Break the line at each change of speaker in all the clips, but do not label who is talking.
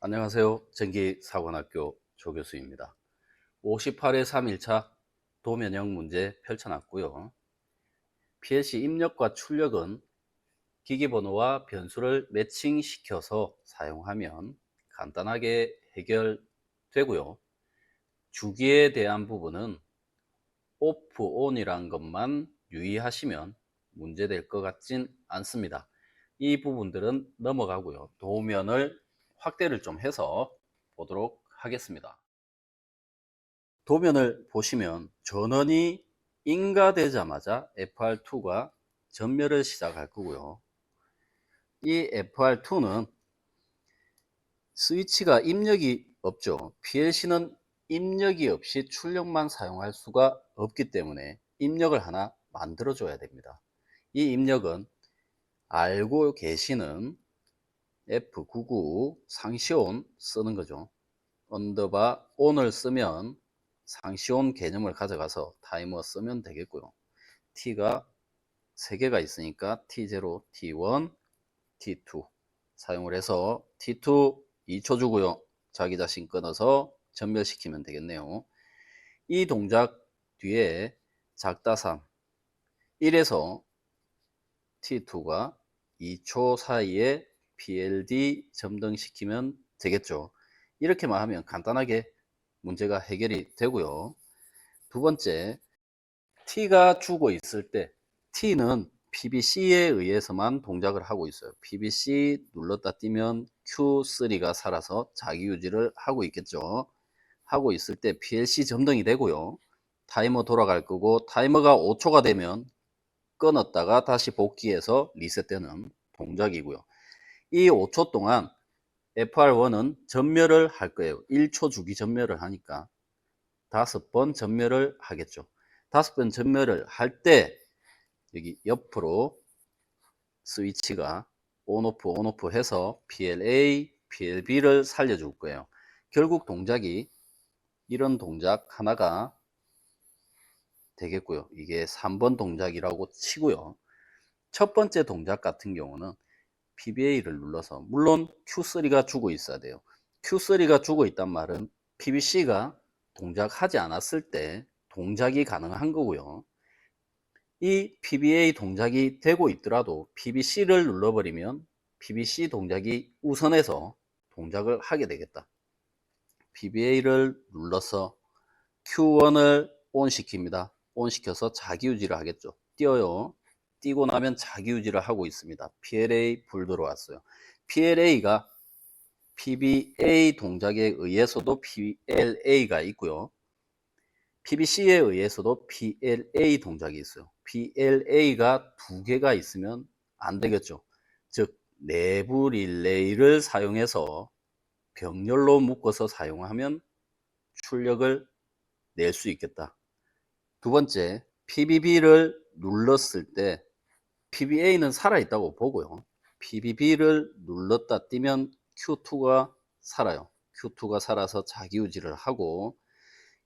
안녕하세요. 전기사관학교 조교수입니다. 58회 3일차 도면형 문제 펼쳐놨고요. PLC 입력과 출력은 기기번호와 변수를 매칭시켜서 사용하면 간단하게 해결되고요. 주기에 대한 부분은 오프, 온이란 것만 유의하시면 문제될 것 같진 않습니다. 이 부분들은 넘어가고요. 도면을 확대를 좀 해서 보도록 하겠습니다. 도면을 보시면 전원이 인가되자마자 FR2가 전멸을 시작할 거고요. 이 FR2는 스위치가 입력이 없죠. PLC는 입력이 없이 출력만 사용할 수가 없기 때문에 입력을 하나 만들어 줘야 됩니다. 이 입력은 알고 계시는 F99 상시온 쓰는 거죠. 언더바 온을 쓰면 상시온 개념을 가져가서 타이머 쓰면 되겠고요. T가 3개가 있으니까 T0, T1, T2 사용을 해서 T2 2초 주고요. 자기 자신 끊어서 전멸시키면 되겠네요. 이 동작 뒤에 작다삼 1에서 T2가 2초 사이에 PLD 점등시키면 되겠죠. 이렇게만 하면 간단하게 문제가 해결이 되고요. 두 번째, T가 주고 있을 때 T는 PBC에 의해서만 동작을 하고 있어요. PBC 눌렀다 띄면 Q3가 살아서 자기 유지를 하고 있겠죠. 하고 있을 때 PLC 점등이 되고요. 타이머 돌아갈 거고 타이머가 5초가 되면 끊었다가 다시 복귀해서 리셋되는 동작이고요. 이 5초 동안 FR1은 전멸을 할 거예요. 1초 주기 전멸을 하니까 5번 전멸을 하겠죠. 5번 전멸을 할 때 여기 옆으로 스위치가 온오프 온오프 해서 PLA, PLB를 살려줄 거예요. 결국 동작이 이런 동작 하나가 되겠고요. 이게 3번 동작이라고 치고요. 첫 번째 동작 같은 경우는 PBA를 눌러서, 물론 Q3가 주고 있어야 돼요. Q3가 주고 있단 말은 PBC가 동작하지 않았을 때 동작이 가능한 거고요. 이 PBA 동작이 되고 있더라도 PBC를 눌러버리면 PBC 동작이 우선해서 동작을 하게 되겠다. PBA를 눌러서 Q1을 ON 시킵니다. ON 시켜서 자기 유지를 하겠죠. 띄어요. 띄고 나면 자기 유지를 하고 있습니다. PLA 불 들어왔어요. PLA가 PBA 동작에 의해서도 PLA가 있고요. PBC에 의해서도 PLA 동작이 있어요. PLA가 2개가 있으면 안 되겠죠. 즉 내부 릴레이를 사용해서 병렬로 묶어서 사용하면 출력을 낼 수 있겠다. 두 번째, PBB를 눌렀을 때 PBA는 살아있다고 보고요. PBB를 눌렀다 띄면 Q2가 살아요. Q2가 살아서 자기 유지를 하고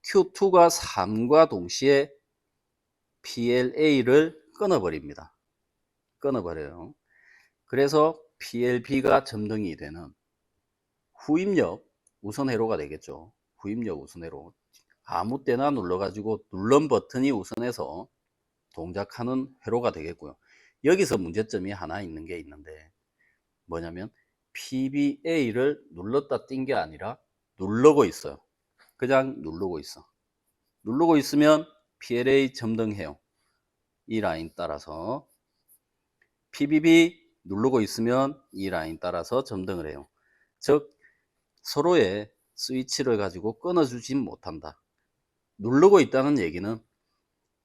Q2가 3과 동시에 PLA를 끊어버립니다. 끊어버려요. 그래서 PLB가 점등이 되는 후입력 우선 회로가 되겠죠. 후입력 우선 회로. 아무 때나 눌러가지고 눌른 버튼이 우선해서 동작하는 회로가 되겠고요. 여기서 문제점이 하나 있는 게 있는데 뭐냐면 PBA를 눌렀다 띈 게 아니라 누르고 있어요. 그냥 누르고 있어. 누르고 있으면 PLA 점등해요. 이 라인 따라서 PBB 누르고 있으면 이 라인 따라서 점등을 해요. 즉 서로의 스위치를 가지고 끊어주진 못한다. 누르고 있다는 얘기는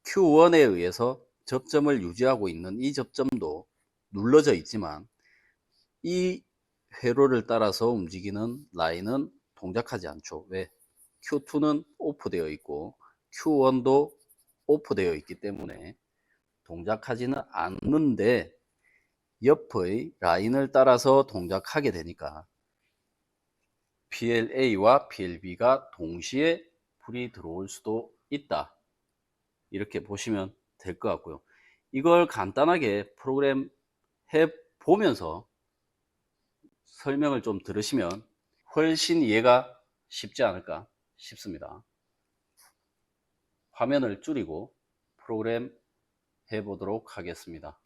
Q1에 의해서 접점을 유지하고 있는 이 접점도 눌러져 있지만 이 회로를 따라서 움직이는 라인은 동작하지 않죠. 왜? Q2는 오프되어 있고 Q1도 오프되어 있기 때문에 동작하지는 않는데 옆의 라인을 따라서 동작하게 되니까 PLA와 PLB가 동시에 불이 들어올 수도 있다. 이렇게 보시면 될 것 같고요. 이걸 간단하게 프로그램 해 보면서 설명을 좀 들으시면 훨씬 이해가 쉽지 않을까 싶습니다. 화면을 줄이고 프로그램 해보도록 하겠습니다.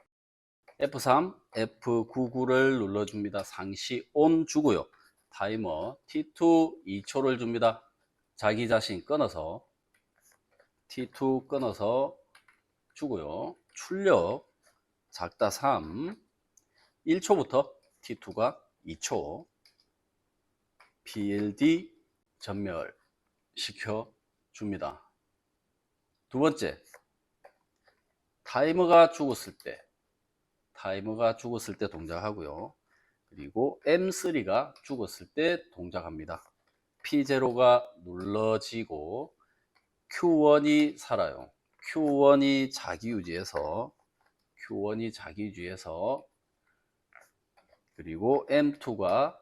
F3, F99를 눌러줍니다. 상시 ON 주고요. 타이머 T2 2초를 줍니다. 자기 자신 끊어서 T2 끊어서 주고요. 출력 작다 3 1초부터 T2가 2초 PLD 전멸 시켜 줍니다. 두 번째, 타이머가 죽었을 때 동작하고요. 그리고 M3가 죽었을 때 동작합니다. P0가 눌러지고 Q1이 살아요. Q1이 자기유지해서 그리고 M2가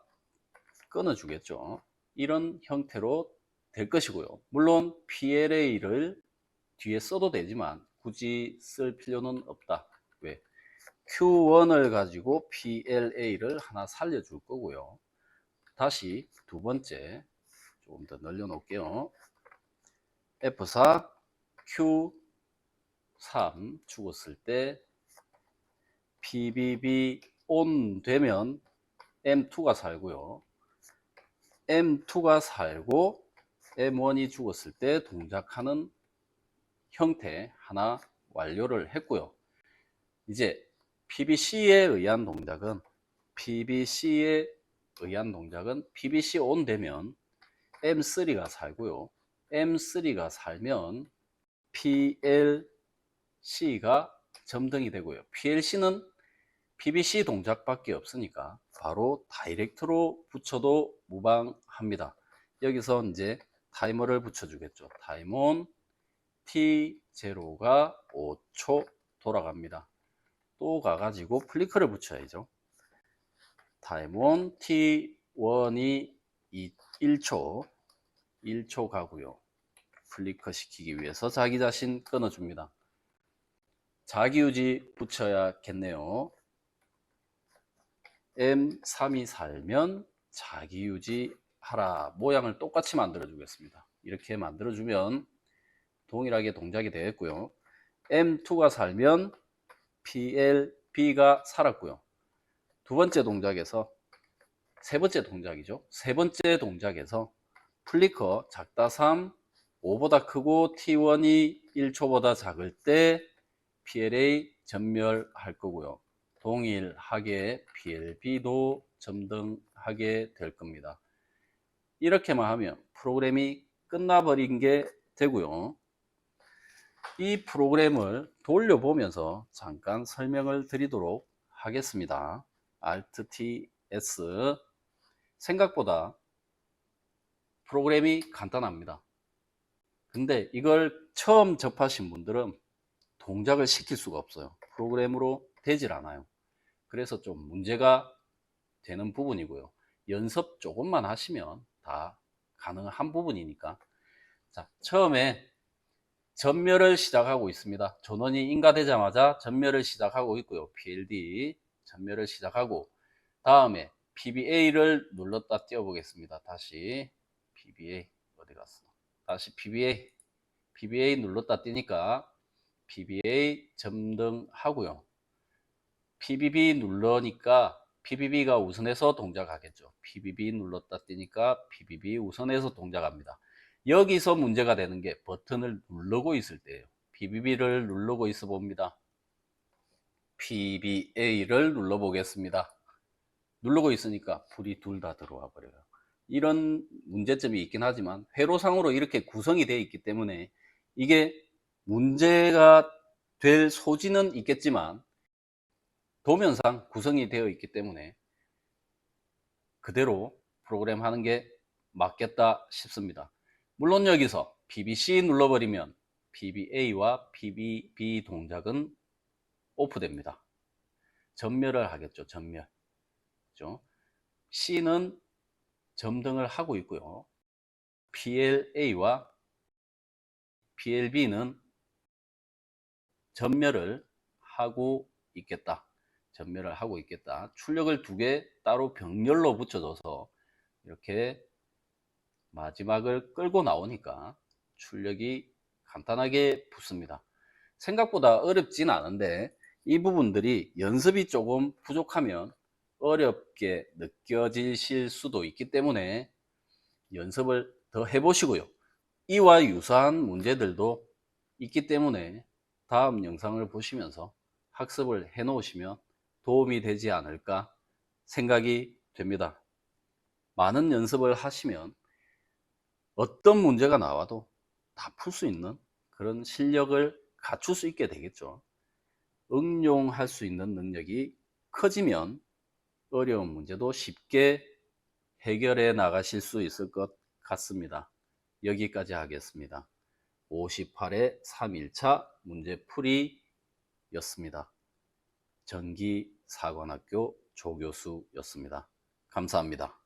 끊어주겠죠. 이런 형태로 될 것이고요. 물론 PLA를 뒤에 써도 되지만 굳이 쓸 필요는 없다. 왜? Q1을 가지고 PLA를 하나 살려줄 거고요. 다시 두 번째 조금 더 늘려 놓을게요. F4 Q3 죽었을 때 PBB ON 되면 M2가 살고요. M2가 살고 M1이 죽었을 때 동작하는 형태 하나 완료를 했고요. 이제 PBC에 의한 동작은 PBC ON 되면 M3가 살고요. M3가 살면 PLC가 점등이 되고요. PLC는 PBC 동작밖에 없으니까 바로 다이렉트로 붙여도 무방합니다. 여기서 이제 타이머를 붙여주겠죠. 타임온 T0가 5초 돌아갑니다. 또 가가지고 플리커를 붙여야죠. 타임온 T1이 1초 가고요. 플리커 시키기 위해서 자기 자신 끊어줍니다. 자기유지 붙여야겠네요. M3이 살면 자기유지 하라. 모양을 똑같이 만들어 주겠습니다. 이렇게 만들어 주면 동일하게 동작이 되겠고요. M2가 살면 PLB가 살았고요. 세 번째 동작에서 플리커 작다 3 5보다 크고 T1이 1초보다 작을 때 PLA 전멸할 거고요. 동일하게 PLB도 점등하게 될 겁니다. 이렇게만 하면 프로그램이 끝나버린 게 되고요. 이 프로그램을 돌려보면서 잠깐 설명을 드리도록 하겠습니다. Alt-TS. 생각보다 프로그램이 간단합니다. 근데 이걸 처음 접하신 분들은 동작을 시킬 수가 없어요. 프로그램으로 되질 않아요. 그래서 좀 문제가 되는 부분이고요. 연습 조금만 하시면 다 가능한 부분이니까. 자, 처음에 전멸을 시작하고 있습니다. 전원이 인가되자마자 전멸을 시작하고 있고요. PLD 전멸을 시작하고, 다음에 PBA를 눌렀다 띄워보겠습니다. 다시 PBA 어디 갔어? 다시 PBA 눌렀다 띄니까 PBA 점등하고요. PBB 눌러니까 PBB가 우선해서 동작하겠죠. PBB 눌렀다 띄니까 PBB 우선해서 동작합니다. 여기서 문제가 되는 게 버튼을 누르고 있을 때예요. PBB를 누르고 있어 봅니다. PBA를 눌러 보겠습니다. 누르고 있으니까 불이 둘 다 들어와 버려요. 이런 문제점이 있긴 하지만 회로상으로 이렇게 구성이 되어 있기 때문에 이게 문제가 될 소지는 있겠지만 도면상 구성이 되어 있기 때문에 그대로 프로그램 하는 게 맞겠다 싶습니다. 물론 여기서 PBC 눌러버리면 PBA와 PBB 동작은 오프됩니다. 전멸을 하겠죠. 전멸. 그렇죠? C는 점등을 하고 있고요. PLA와 PLB는 전멸을 하고 있겠다. 출력을 두 개 따로 병렬로 붙여줘서 이렇게 마지막을 끌고 나오니까 출력이 간단하게 붙습니다. 생각보다 어렵진 않은데 이 부분들이 연습이 조금 부족하면 어렵게 느껴지실 수도 있기 때문에 연습을 더 해보시고요. 이와 유사한 문제들도 있기 때문에 다음 영상을 보시면서 학습을 해 놓으시면 도움이 되지 않을까 생각이 됩니다. 많은 연습을 하시면 어떤 문제가 나와도 다 풀 수 있는 그런 실력을 갖출 수 있게 되겠죠. 응용할 수 있는 능력이 커지면 어려운 문제도 쉽게 해결해 나가실 수 있을 것 같습니다. 여기까지 하겠습니다. 58회 3일차 문제풀이였습니다. 전기사관학교 조교수였습니다. 감사합니다.